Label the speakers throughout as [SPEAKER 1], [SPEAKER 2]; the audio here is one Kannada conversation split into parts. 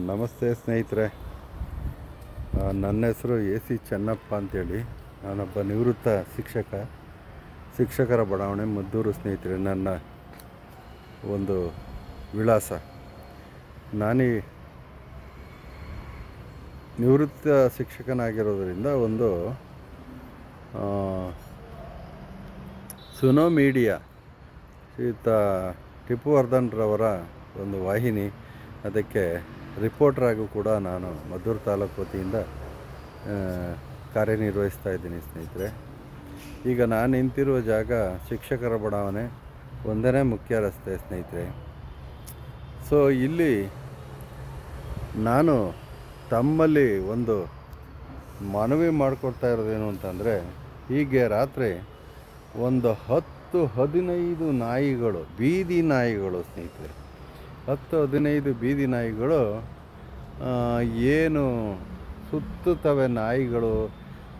[SPEAKER 1] ನಮಸ್ತೆ ಸ್ನೇಹಿತರೆ. ನನ್ನ ಹೆಸರು AC ಚೆನ್ನಪ್ಪ ಅಂತೇಳಿ. ನಾನೊಬ್ಬ ನಿವೃತ್ತ ಶಿಕ್ಷಕರ ಬಡಾವಣೆ ಮದ್ದೂರು ಸ್ನೇಹಿತರೆ. ನನ್ನ ಒಂದು ವಿಳಾಸ. ನಾನೀ ನಿವೃತ್ತ ಶಿಕ್ಷಕನಾಗಿರೋದರಿಂದ ಒಂದು ಸುನೋ ಮೀಡಿಯಾ ಶ್ರೀಯುತ ಟಿಪ್ಪುವರ್ಧನ್ರವರ ಒಂದು ವಾಹಿನಿ, ಅದಕ್ಕೆ ರಿಪೋರ್ಟ್ರಾಗೂ ಕೂಡ ನಾನು ಮದ್ದೂರು ತಾಲೂಕು ವತಿಯಿಂದ ಕಾರ್ಯನಿರ್ವಹಿಸ್ತಾ ಇದ್ದೀನಿ ಸ್ನೇಹಿತರೆ. ಈಗ ನಾನು ನಿಂತಿರುವ ಜಾಗ ಶಿಕ್ಷಕರ ಬಡಾವಣೆ 1ನೇ ಮುಖ್ಯ ರಸ್ತೆ ಸ್ನೇಹಿತರೆ. ಸೊ ಇಲ್ಲಿ ನಾನು ತಮ್ಮಲ್ಲಿ ಒಂದು ಮನವಿ ಮಾಡಿಕೊಡ್ತಾ ಇರೋದೇನು ಅಂತಂದರೆ, ಹೀಗೆ ರಾತ್ರಿ ಒಂದು 10-15 ನಾಯಿಗಳು, ಬೀದಿ ನಾಯಿಗಳು ಸ್ನೇಹಿತರೆ, 10-15 ಬೀದಿ ನಾಯಿಗಳು ಏನು ಸುತ್ತುತ್ತವೆ ನಾಯಿಗಳು.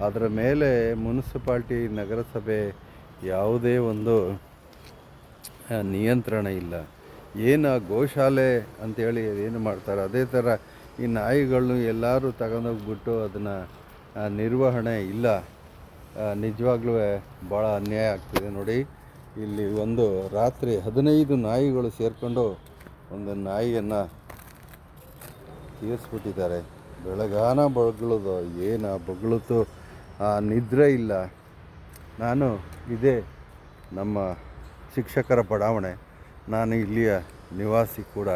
[SPEAKER 1] ಅದರ ಮೇಲೆ ಮುನ್ಸಿಪಾಲ್ಟಿ, ನಗರಸಭೆ ಯಾವುದೇ ಒಂದು ನಿಯಂತ್ರಣ ಇಲ್ಲ. ಏನು ಗೋಶಾಲೆ ಅಂಥೇಳಿ ಏನು ಮಾಡ್ತಾರೆ, ಅದೇ ಥರ ಈ ನಾಯಿಗಳನ್ನು ಎಲ್ಲರೂ ತಗೊಂಡೋಗ್ಬಿಟ್ಟು ಅದನ್ನು ನಿರ್ವಹಣೆ ಇಲ್ಲ. ನಿಜವಾಗ್ಲೂ ಭಾಳ ಅನ್ಯಾಯ ಆಗ್ತಿದೆ ನೋಡಿ. ಇಲ್ಲಿ ಒಂದು ರಾತ್ರಿ 15 ನಾಯಿಗಳು ಸೇರಿಕೊಂಡು ಒಂದು ನಾಯಿಯನ್ನು ತೀರಿಸ್ಬಿಟ್ಟಿದ್ದಾರೆ. ಬೆಳಗಾನ ಬೊಗಳೋದು, ಏನು ಬೊಗಳುತ್ತು, ನಿದ್ರೆ ಇಲ್ಲ. ನಾನು ಇದೇ ನಮ್ಮ ಶಿಕ್ಷಕರ ಬಡಾವಣೆ, ನಾನು ಇಲ್ಲಿಯ ನಿವಾಸಿ ಕೂಡ.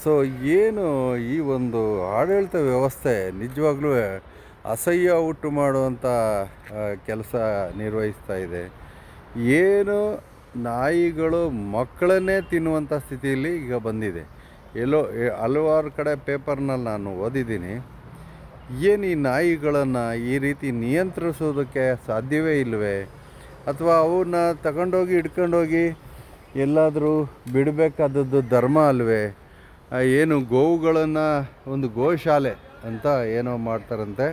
[SPEAKER 1] ಸೊ ಏನು ಈ ಒಂದು ಆಡಳಿತ ವ್ಯವಸ್ಥೆ ನಿಜವಾಗ್ಲೂ ಅಸಹ್ಯ ಉಂಟು ಮಾಡುವಂಥ ಕೆಲಸ ನಿರ್ವಹಿಸ್ತಾ ಇದೆ. ಏನು ನಾಯಿಗಳು ಮಕ್ಕಳನ್ನೇ ತಿನ್ನುವಂಥ ಸ್ಥಿತಿಯಲ್ಲಿ ಈಗ ಬಂದಿದೆ. ಎಲ್ಲೋ ಹಲವಾರು ಕಡೆ ಪೇಪರ್ನಲ್ಲಿ ನಾನು ಓದಿದ್ದೀನಿ. ಏನು ಈ ನಾಯಿಗಳನ್ನು ಈ ರೀತಿ ನಿಯಂತ್ರಿಸೋದಕ್ಕೆ ಸಾಧ್ಯವೇ ಇಲ್ಲವೇ? ಅಥವಾ ಅವನ್ನ ತಗೊಂಡೋಗಿ ಹಿಡ್ಕೊಂಡೋಗಿ ಎಲ್ಲಾದರೂ ಬಿಡಬೇಕಾದದ್ದು ಧರ್ಮ ಅಲ್ವೇ? ಏನು ಗೋವುಗಳನ್ನು ಒಂದು ಗೋಶಾಲೆ ಅಂತ ಏನೋ ಮಾಡ್ತಾರಂತೆ.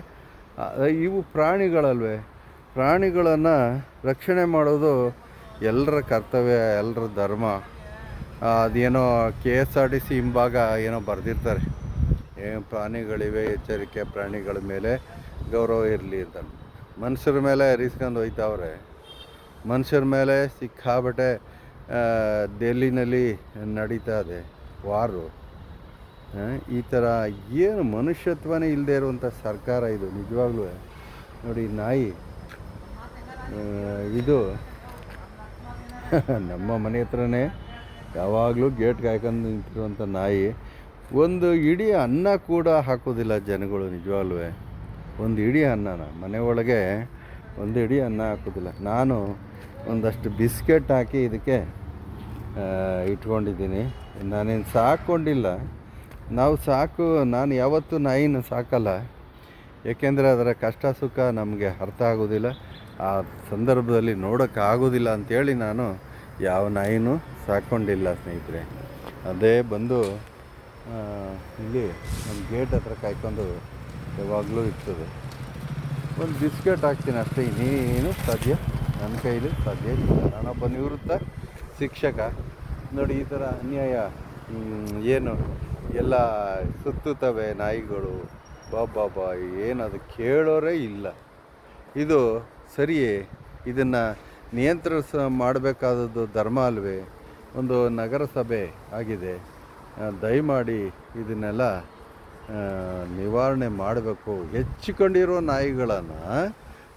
[SPEAKER 1] ಇವು ಪ್ರಾಣಿಗಳಲ್ವೇ? ಪ್ರಾಣಿಗಳನ್ನು ರಕ್ಷಣೆ ಮಾಡೋದು ಎಲ್ಲರ ಕರ್ತವ್ಯ, ಎಲ್ಲರ ಧರ್ಮ. ಅದೇನೋ KSRTC ಹಿಂಭಾಗ ಏನೋ ಬರೆದಿರ್ತಾರೆ, ಪ್ರಾಣಿಗಳಿವೆ, ಎಚ್ಚರಿಕೆ, ಪ್ರಾಣಿಗಳ ಮೇಲೆ ಗೌರವ ಇರಲಿ ಅಂತ. ಮನುಷ್ಯರ ಮೇಲೆ ಇರಿಸ್ಕೊಂಡು ಹೋಯ್ತಾವ್ರೆ. ಮನುಷ್ಯರ ಮೇಲೆ ಸಿಕ್ಕಾಬಟ್ಟೆ ಡೆಲ್ಲಿನಲ್ಲಿ ನಡೀತಾ ಇದೆ ವಾರು. ಈ ಥರ ಏನು ಮನುಷ್ಯತ್ವನೇ ಇಲ್ಲದೆ ಇರುವಂಥ ಸರ್ಕಾರ ಇದು ನಿಜವಾಗ್ಲೂ. ನೋಡಿ, ನಾಯಿ ಇದು ನಮ್ಮ ಮನೆ ಹತ್ರನೇ ಯಾವಾಗಲೂ ಗೇಟ್ ಕಾಯ್ಕೊಂಡು ನಿಂತಿರುವಂಥ ನಾಯಿ. ಒಂದು ಇಡೀ ಅನ್ನ ಕೂಡ ಹಾಕೋದಿಲ್ಲ ಜನಗಳು ನಿಜವಾಗ್ಲೂ. ಒಂದು ಇಡೀ ಅನ್ನನ ಮನೆ ಒಳಗೆ ಒಂದು ಇಡೀ ಅನ್ನ ಹಾಕೋದಿಲ್ಲ. ನಾನು ಒಂದಷ್ಟು ಬಿಸ್ಕೆಟ್ ಹಾಕಿ ಇದಕ್ಕೆ ಇಟ್ಕೊಂಡಿದ್ದೀನಿ. ನಾನೇನು ಸಾಕೊಂಡಿಲ್ಲ. ನಾನು ಯಾವತ್ತೂ ನಾಯಿನ ಸಾಕಲ್ಲ, ಏಕೆಂದರೆ ಅದರ ಕಷ್ಟ ಸುಖ ನಮಗೆ ಅರ್ಥ ಆಗೋದಿಲ್ಲ, ಆ ಸಂದರ್ಭದಲ್ಲಿ ನೋಡೋಕ್ಕಾಗೋದಿಲ್ಲ ಅಂಥೇಳಿ ನಾನು ಯಾವ ನಾಯಿನೂ ಸಾಕ್ಕೊಂಡಿಲ್ಲ ಸ್ನೇಹಿತರೆ. ಅದೇ ಬಂದು ಇಲ್ಲಿ ನಮ್ಮ ಗೇಟ್ ಹತ್ರ ಕಾಯ್ಕೊಂಡು ಯಾವಾಗಲೂ ಇರ್ತದೆ. ಒಂದು ಬಿಸ್ಕೆಟ್ ಹಾಕ್ತೀನಿ ಅಷ್ಟೇ, ಇನ್ನೇನು ಸಾಧ್ಯ ನನ್ನ ಕೈಲಿ ಸಾಧ್ಯ ಇಲ್ಲ. ನಾನೊಬ್ಬ ನಿವೃತ್ತ ಶಿಕ್ಷಕ. ನೋಡಿ, ಈ ಥರ ಅನ್ಯಾಯ ಏನು ಎಲ್ಲ ಸುತ್ತುತ್ತವೆ ನಾಯಿಗಳು. ಬಾಬಾ, ಏನದು ಕೇಳೋರೇ ಇಲ್ಲ. ಇದು ಸರಿಯೇ? ಇದನ್ನು ಮಾಡಬೇಕಾದದ್ದು ಧರ್ಮ ಅಲ್ವೇ? ಒಂದು ನಗರಸಭೆ ಆಗಿದೆ, ದಯಮಾಡಿ ಇದನ್ನೆಲ್ಲ ನಿವಾರಣೆ ಮಾಡಬೇಕು. ಹೆಚ್ಚಿಕೊಂಡಿರೋ ನಾಯಿಗಳನ್ನು,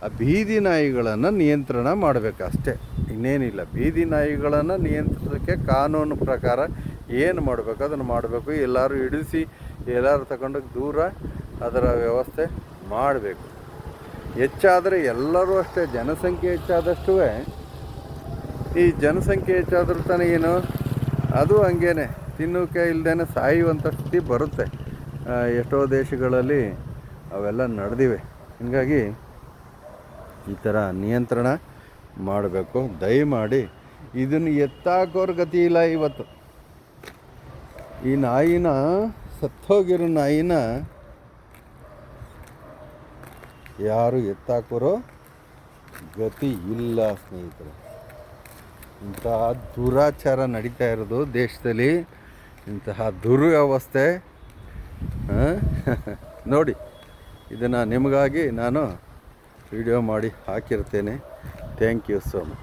[SPEAKER 1] ಆ ಬೀದಿ ನಾಯಿಗಳನ್ನು ನಿಯಂತ್ರಣ ಮಾಡಬೇಕು ಅಷ್ಟೇ, ಇನ್ನೇನಿಲ್ಲ. ಬೀದಿ ನಾಯಿಗಳನ್ನು ನಿಯಂತ್ರಿಸೋಕ್ಕೆ ಕಾನೂನು ಪ್ರಕಾರ ಏನು ಮಾಡಬೇಕು ಅದನ್ನು ಮಾಡಬೇಕು. ಎಲ್ಲರೂ ಹಿಡಿಸಿ ಎಲ್ಲರೂ ತಗೊಂಡೋಗಿ ದೂರ ಅದರ ವ್ಯವಸ್ಥೆ ಮಾಡಬೇಕು. ಹೆಚ್ಚಾದರೆ ಎಲ್ಲರೂ ಅಷ್ಟೇ, ಜನಸಂಖ್ಯೆ ಹೆಚ್ಚಾದಷ್ಟು, ಈ ಜನಸಂಖ್ಯೆ ಹೆಚ್ಚಾದ್ರೂ ತಾನೇ ಏನು ಅದು ಹಂಗೇನೆ ತಿನ್ನೋಕೆ ಇಲ್ಲದೇ ಸಾಯುವಂಥ ಸ್ಥಿತಿ ಬರುತ್ತೆ. ಎಷ್ಟೋ ದೇಶಗಳಲ್ಲಿ ಅವೆಲ್ಲ ನಡೆದಿವೆ. ಹೀಗಾಗಿ ಈ ಥರ ನಿಯಂತ್ರಣ ಮಾಡಬೇಕು. ದಯಮಾಡಿ ಇದನ್ನು ಎತ್ತಾಕೋರ ಗತಿ ಇಲ್ಲ ಇವತ್ತು. ಈ ನಾಯಿನ, ಸತ್ತೋಗಿರೋ ನಾಯಿನ ಯಾರು ಎತ್ತಾಕೋರೋ ಗತಿ ಇಲ್ಲ ಸ್ನೇಹಿತರೆ. ಇಂತಹ ದುರಾಚಾರ ನಡೀತಾ ಇರೋದು ದೇಶದಲ್ಲಿ, ಇಂತಹ ದುರ್ವ್ಯವಸ್ಥೆ ನೋಡಿ, ಇದನ್ನು ನಿಮಗಾಗಿ ನಾನು ವಿಡಿಯೋ ಮಾಡಿ ಹಾಕಿರ್ತೇನೆ. Thank you so much.